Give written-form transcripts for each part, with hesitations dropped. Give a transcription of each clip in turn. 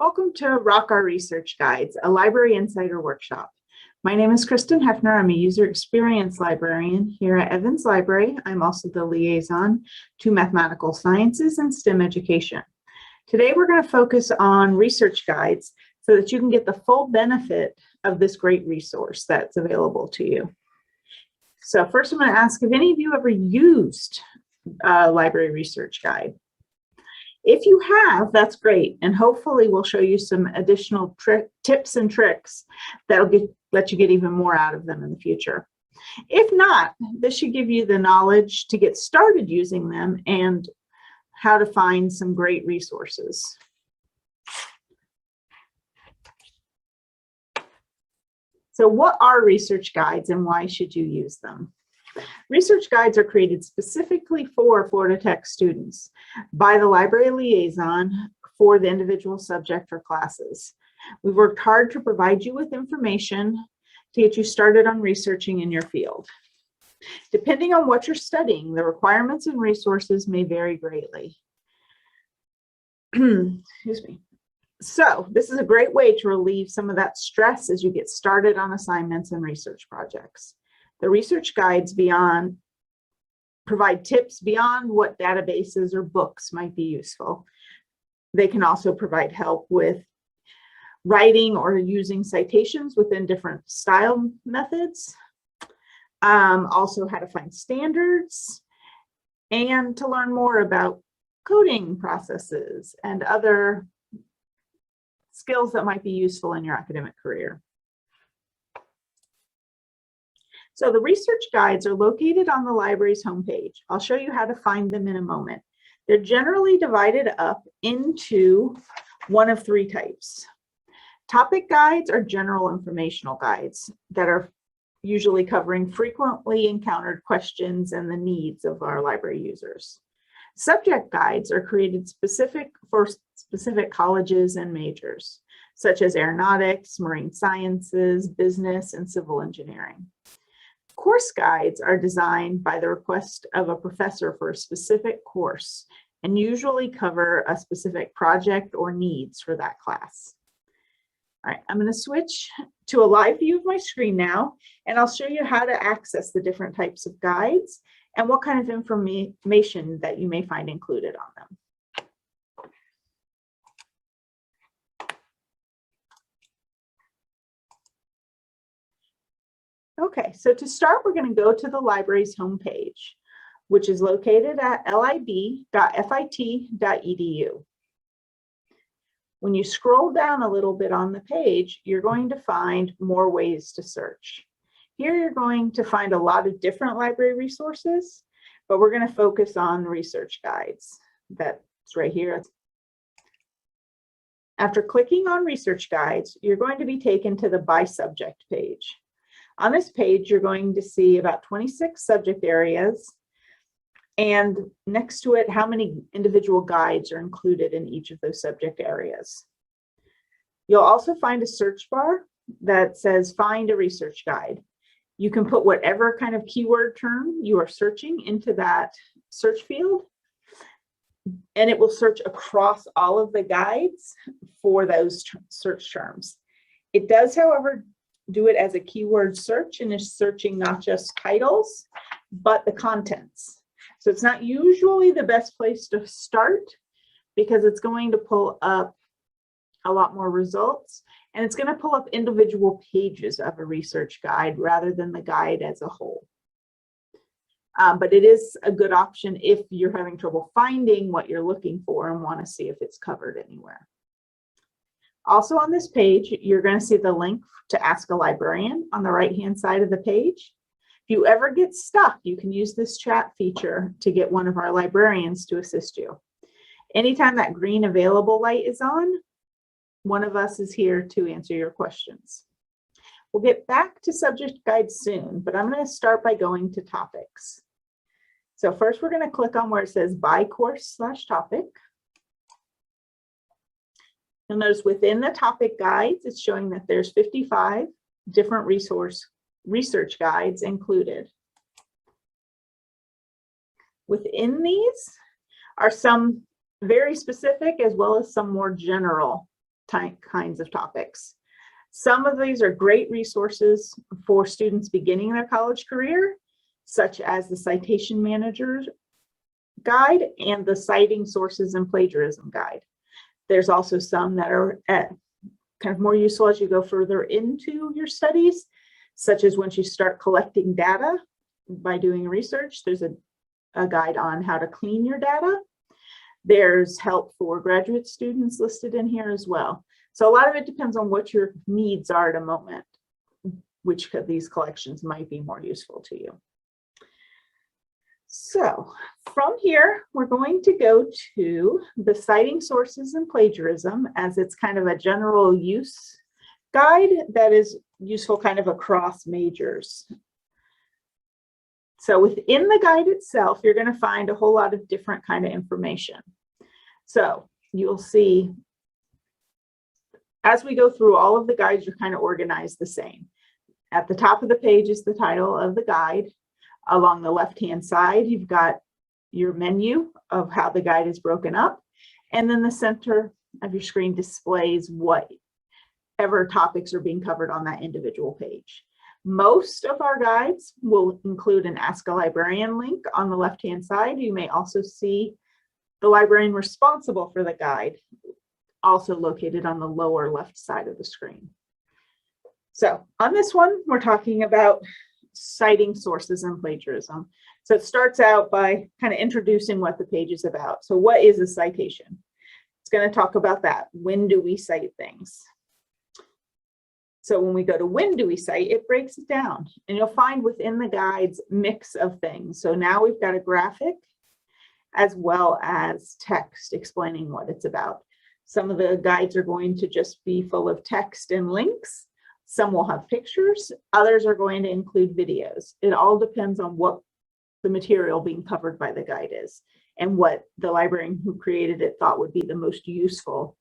Welcome to Rock Our Research Guides, a Library Insider workshop. My name is Kristen Hefner. I'm a user experience librarian here at Evans Library. I'm also the liaison to mathematical sciences and STEM education. Today, we're going to focus on research guides so that you can get the full benefit of this great resource that's available to you. So first, I'm going to ask if any of you ever used a library research guide. If you have, that's great, and hopefully we'll show you some additional tips and tricks that'll let you get even more out of them in the future. If not, this should give you the knowledge to get started using them and how to find some great resources. So what are research guides and why should you use them? Research guides are created specifically for Florida Tech students by the library liaison for the individual subject or classes. We've worked hard to provide you with information to get you started on researching in your field. Depending on what you're studying, the requirements and resources may vary greatly. Excuse me. So this is a great way to relieve some of that stress as you get started on assignments and research projects. The research guides provide tips beyond what databases or books might be useful. They can also provide help with writing or using citations within different style methods, also how to find standards, and to learn more about coding processes and other skills that might be useful in your academic career. So the research guides are located on the library's homepage. I'll show you how to find them in a moment. They're generally divided up into one of three types. Topic guides are general informational guides that are usually covering frequently encountered questions and the needs of our library users. Subject guides are created for specific colleges and majors, such as aeronautics, marine sciences, business, and civil engineering. Course guides are designed by the request of a professor for a specific course and usually cover a specific project or needs for that class. All right, I'm going to switch to a live view of my screen now, and I'll show you how to access the different types of guides and what kind of information that you may find included on them. Okay, so to start, we're going to go to the library's homepage, which is located at lib.fit.edu. When you scroll down a little bit on the page, you're going to find more ways to search. Here you're going to find a lot of different library resources, but we're going to focus on research guides. That's right here. After clicking on research guides, you're going to be taken to the by subject page. On this page, you're going to see about 26 subject areas, and next to it, how many individual guides are included in each of those subject areas. You'll also find a search bar that says find a research guide. You can put whatever kind of keyword term you are searching into that search field, and it will search across all of the guides for those search terms. It does, however, do it as a keyword search and is searching not just titles, but the contents. So it's not usually the best place to start because it's going to pull up a lot more results, and it's going to pull up individual pages of a research guide rather than the guide as a whole. But it is a good option if you're having trouble finding what you're looking for and want to see if it's covered anywhere. Also on this page, you're going to see the link to Ask a Librarian on the right-hand side of the page. If you ever get stuck, you can use this chat feature to get one of our librarians to assist you. Anytime that green available light is on, one of us is here to answer your questions. We'll get back to subject guides soon, but I'm going to start by going to topics. So first, we're going to click on where it says by course/topic. You'll notice within the topic guides, it's showing that there's 55 different research guides included. Within these are some very specific as well as some more general kinds of topics. Some of these are great resources for students beginning their college career, such as the Citation Manager's Guide and the Citing Sources and Plagiarism Guide. There's also some that are kind of more useful as you go further into your studies, such as once you start collecting data by doing research. There's a guide on how to clean your data. There's help for graduate students listed in here as well. So a lot of it depends on what your needs are at a moment, which of these collections might be more useful to you. So from here, we're going to go to the Citing Sources and Plagiarism, as it's kind of a general use guide that is useful kind of across majors. So within the guide itself, you're going to find a whole lot of different kind of information. So you'll see, as we go through all of the guides, you're kind of organized the same. At the top of the page is the title of the guide. Along the left-hand side, you've got your menu of how the guide is broken up. And then the center of your screen displays whatever topics are being covered on that individual page. Most of our guides will include an Ask a Librarian link on the left-hand side. You may also see the librarian responsible for the guide, also located on the lower left side of the screen. So on this one, we're talking about citing sources and plagiarism. So it starts out by kind of introducing what the page is about. So what is a citation? It's going to talk about that. When do we cite things? So when we go to when do we cite, it breaks it down, and you'll find within the guides mix of things. So now we've got a graphic as well as text explaining what it's about. Some of the guides are going to just be full of text and links. Some will have pictures. Others are going to include videos. It all depends on what the material being covered by the guide is and what the librarian who created it thought would be the most useful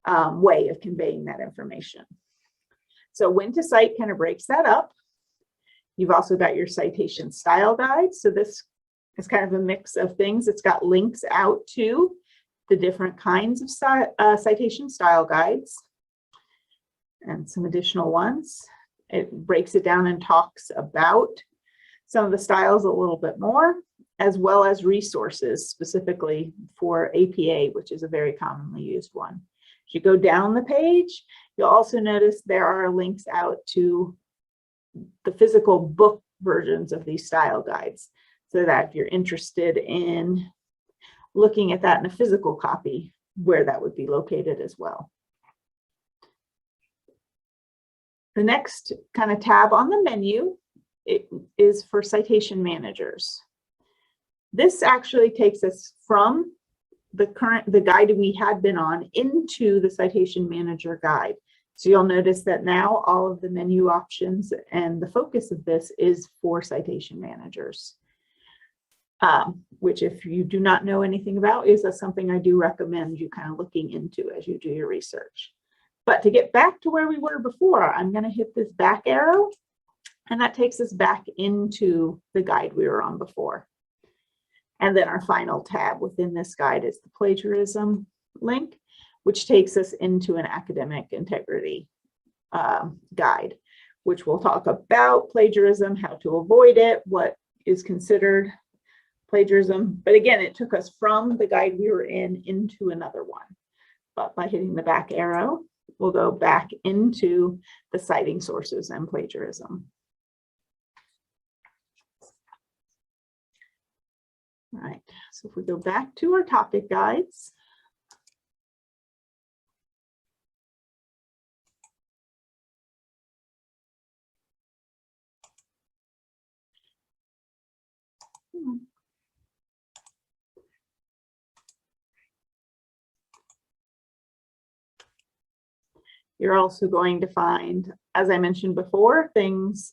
way of conveying that information. So when to cite kind of breaks that up. You've also got your citation style guide. So this is kind of a mix of things. It's got links out to the different kinds of citation style guides and some additional ones. It breaks it down and talks about some of the styles a little bit more, as well as resources specifically for APA, which is a very commonly used one. As you go down the page, you'll also notice there are links out to the physical book versions of these style guides, so that if you're interested in looking at that in a physical copy, where that would be located as well. The next kind of tab on the menu is for citation managers. This actually takes us from the guide we had been on into the citation manager guide. So you'll notice that now all of the menu options and the focus of this is for citation managers, which, if you do not know anything about, is something I do recommend you kind of looking into as you do your research. But to get back to where we were before, I'm going to hit this back arrow, and that takes us back into the guide we were on before. And then our final tab within this guide is the plagiarism link, which takes us into an academic integrity guide, which will talk about plagiarism, how to avoid it, what is considered plagiarism. But again, it took us from the guide we were in into another one. But by hitting the back arrow, we'll go back into the citing sources and plagiarism. All right, so if we go back to our topic guides, you're also going to find, as I mentioned before, things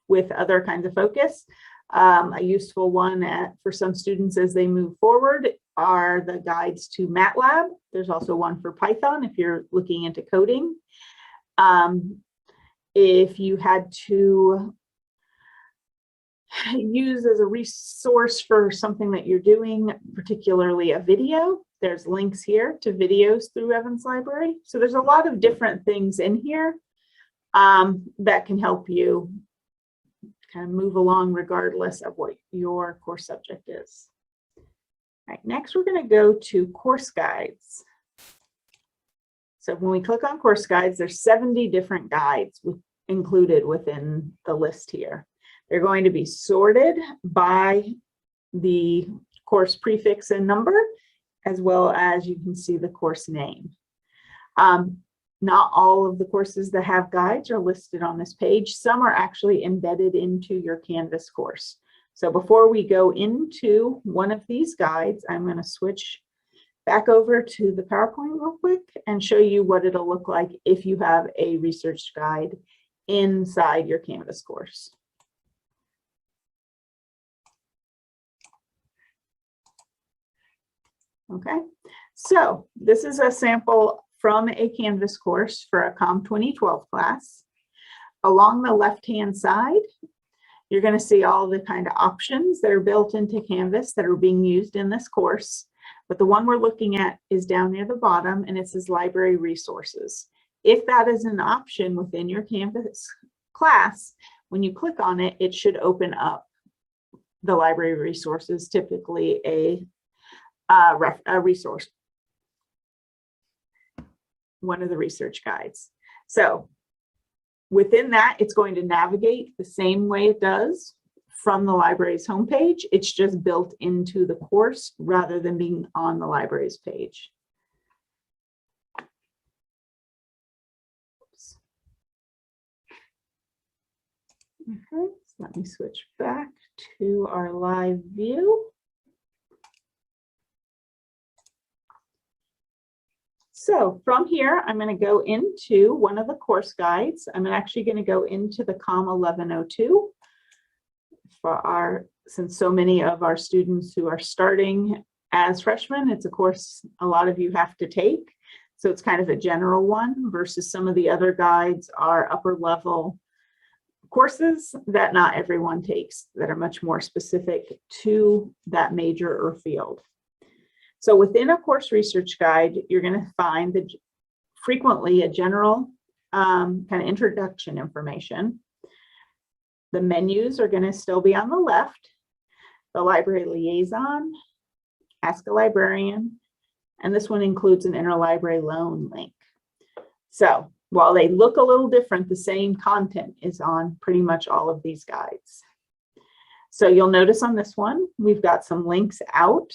with other kinds of focus. A useful one for some students as they move forward are the guides to MATLAB. There's also one for Python if you're looking into coding. If you had to use as a resource for something that you're doing, particularly a video, There's links here to videos through Evans Library. So there's a lot of different things in here that can help you kind of move along regardless of what your course subject is. All right, next we're going to go to course guides. So when we click on course guides, there's 70 different guides included within the list here. They're going to be sorted by the course prefix and number, as well as you can see the course name. Not all of the courses that have guides are listed on this page. Some are actually embedded into your Canvas course. So before we go into one of these guides, I'm going to switch back over to the PowerPoint real quick and show you what it'll look like if you have a research guide inside your Canvas course. Okay, so this is a sample from a Canvas course for a COM 2012 class. Along the left-hand side, you're going to see all the kind of options that are built into Canvas that are being used in this course. But the one we're looking at is down near the bottom, and it says library resources. If that is an option within your Canvas class, when you click on it, it should open up the library resources, typically a resource, one of the research guides. So within that, it's going to navigate the same way it does from the library's homepage. It's just built into the course rather than being on the library's page. Oops. Okay, so let me switch back to our live view. So from here, I'm going to go into one of the course guides. I'm actually going to go into the COM 1102 since so many of our students who are starting as freshmen, it's a course a lot of you have to take. So it's kind of a general one versus some of the other guides are upper level courses that not everyone takes that are much more specific to that major or field. So within a course research guide, you're going to find frequently a general kind of introduction information. The menus are going to still be on the left. The library liaison, ask a librarian, and this one includes an interlibrary loan link. So while they look a little different, the same content is on pretty much all of these guides. So you'll notice on this one, we've got some links out,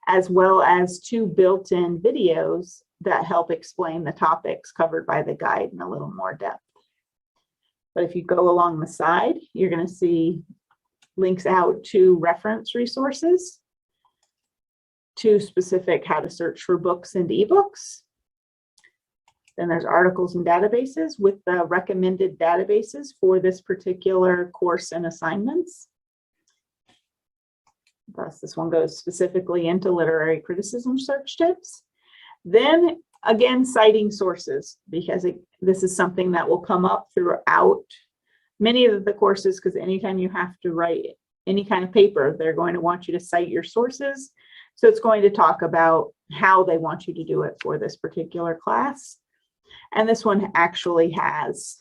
as well as 2 built-in videos that help explain the topics covered by the guide in a little more depth. But if you go along the side, you're going to see links out to reference resources, to specific how to search for books and ebooks. Then there's articles and databases with the recommended databases for this particular course and assignments. Thus, this one goes specifically into literary criticism search tips. Then again, citing sources, because this is something that will come up throughout many of the courses, because anytime you have to write any kind of paper, they're going to want you to cite your sources. So it's going to talk about how they want you to do it for this particular class. And this one actually has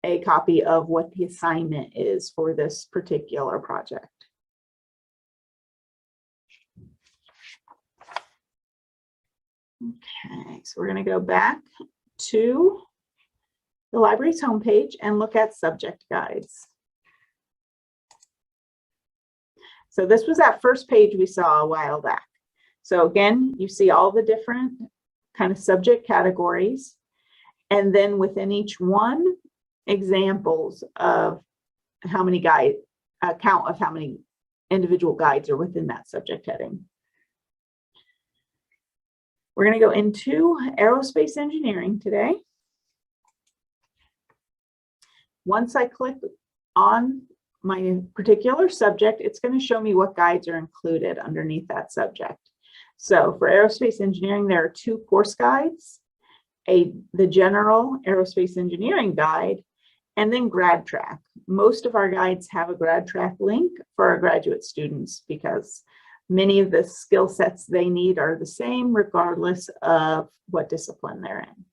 a copy of what the assignment is for this particular project. Okay, so we're going to go back to the library's homepage and look at subject guides. So this was that first page we saw a while back. So again, you see all the different kind of subject categories, and then within each one, examples of how many count of how many individual guides are within that subject heading. We're going to go into aerospace engineering today. Once I click on my particular subject, it's going to show me what guides are included underneath that subject. So for aerospace engineering, there are 2 course guides, the general aerospace engineering guide, and then grad track. Most of our guides have a grad track link for our graduate students because Many of the skill sets they need are the same regardless of what discipline they're in.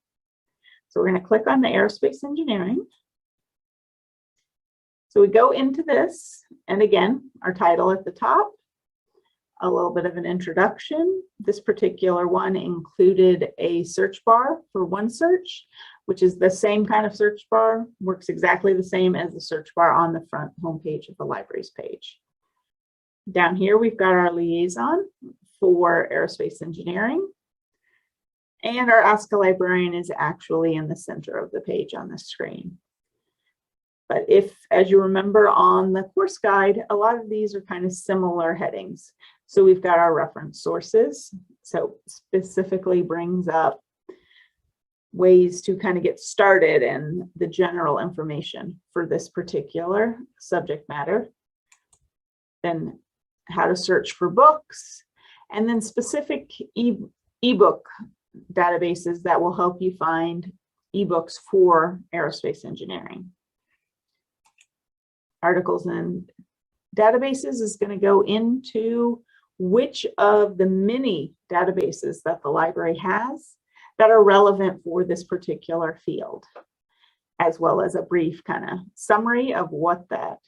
So we're going to click on the aerospace engineering. So we go into this, and again, our title at the top, a little bit of an introduction. This particular one included a search bar for OneSearch, which is the same kind of search bar, works exactly the same as the search bar on the front homepage of the library's page. Down here, we've got our liaison for aerospace engineering. And our Ask a Librarian is actually in the center of the page on the screen. But if, as you remember on the course guide, a lot of these are kind of similar headings. So we've got our reference sources. So specifically brings up ways to kind of get started and the general information for this particular subject matter. Then how to search for books, and then specific ebook databases that will help you find ebooks for aerospace engineering. Articles and databases is going to go into which of the many databases that the library has that are relevant for this particular field, as well as a brief kind of summary of what that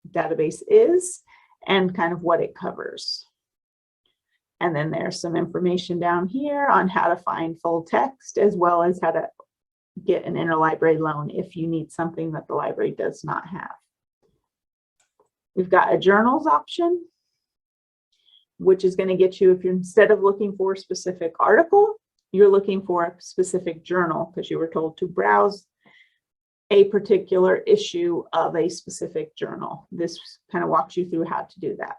database is and kind of what it covers. And then there's some information down here on how to find full text, as well as how to get an interlibrary loan if you need something that the library does not have. We've got a journals option, which is going to get you, if you're instead of looking for a specific article, you're looking for a specific journal because you were told to browse a particular issue of a specific journal. This kind of walks you through how to do that.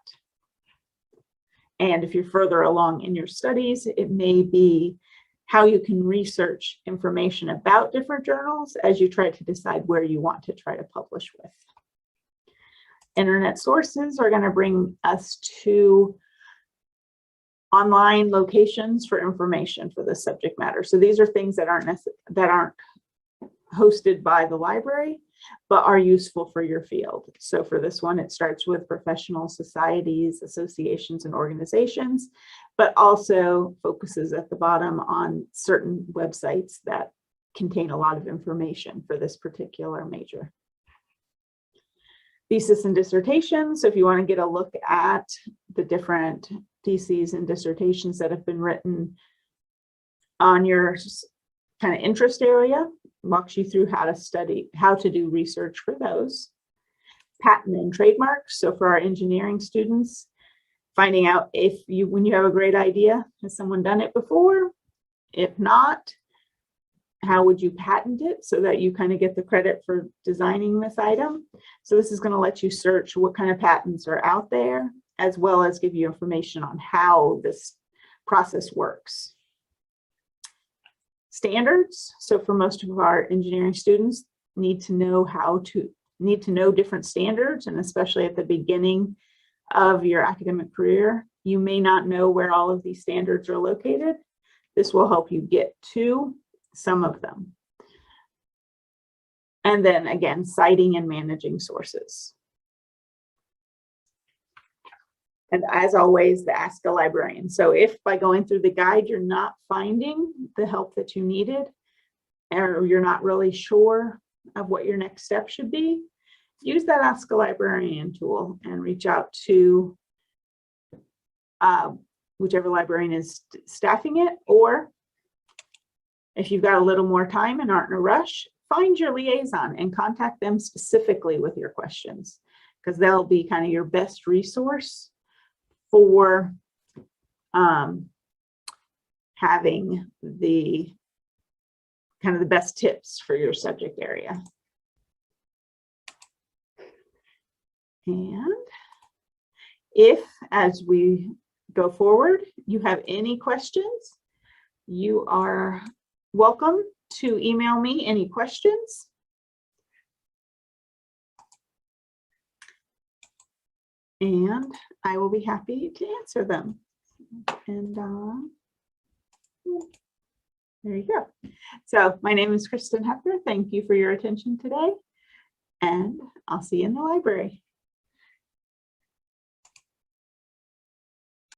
And if you're further along in your studies, it may be how you can research information about different journals as you try to decide where you want to try to publish with. Internet sources are going to bring us to online locations for information for the subject matter. So these are things that aren't hosted by the library, but are useful for your field. So for this one, it starts with professional societies, associations, and organizations, but also focuses at the bottom on certain websites that contain a lot of information for this particular major. Thesis and dissertations. So if you want to get a look at the different theses and dissertations that have been written on your kind of interest area, walks you through how to study, how to do research for those. Patent and trademarks. So for our engineering students, finding out if you, when you have a great idea, has someone done it before? If not, how would you patent it so that you kind of get the credit for designing this item? So this is going to let you search what kind of patents are out there, as well as give you information on how this process works. Standards. So for most of our engineering students, need to know different standards, and especially at the beginning of your academic career, you may not know where all of these standards are located. This will help you get to some of them. And then again, citing and managing sources. And as always, the Ask a Librarian. So if by going through the guide, you're not finding the help that you needed, or you're not really sure of what your next step should be, use that Ask a Librarian tool and reach out to whichever librarian is staffing it, or if you've got a little more time and aren't in a rush, find your liaison and contact them specifically with your questions, because they'll be kind of your best resource for having the kind of the best tips for your subject area. And if, as we go forward, you have any questions, you are welcome to email me any questions. And I will be happy to answer them. And there you go. So my name is Kristen Hepner. Thank you for your attention today, and I'll see you in the library.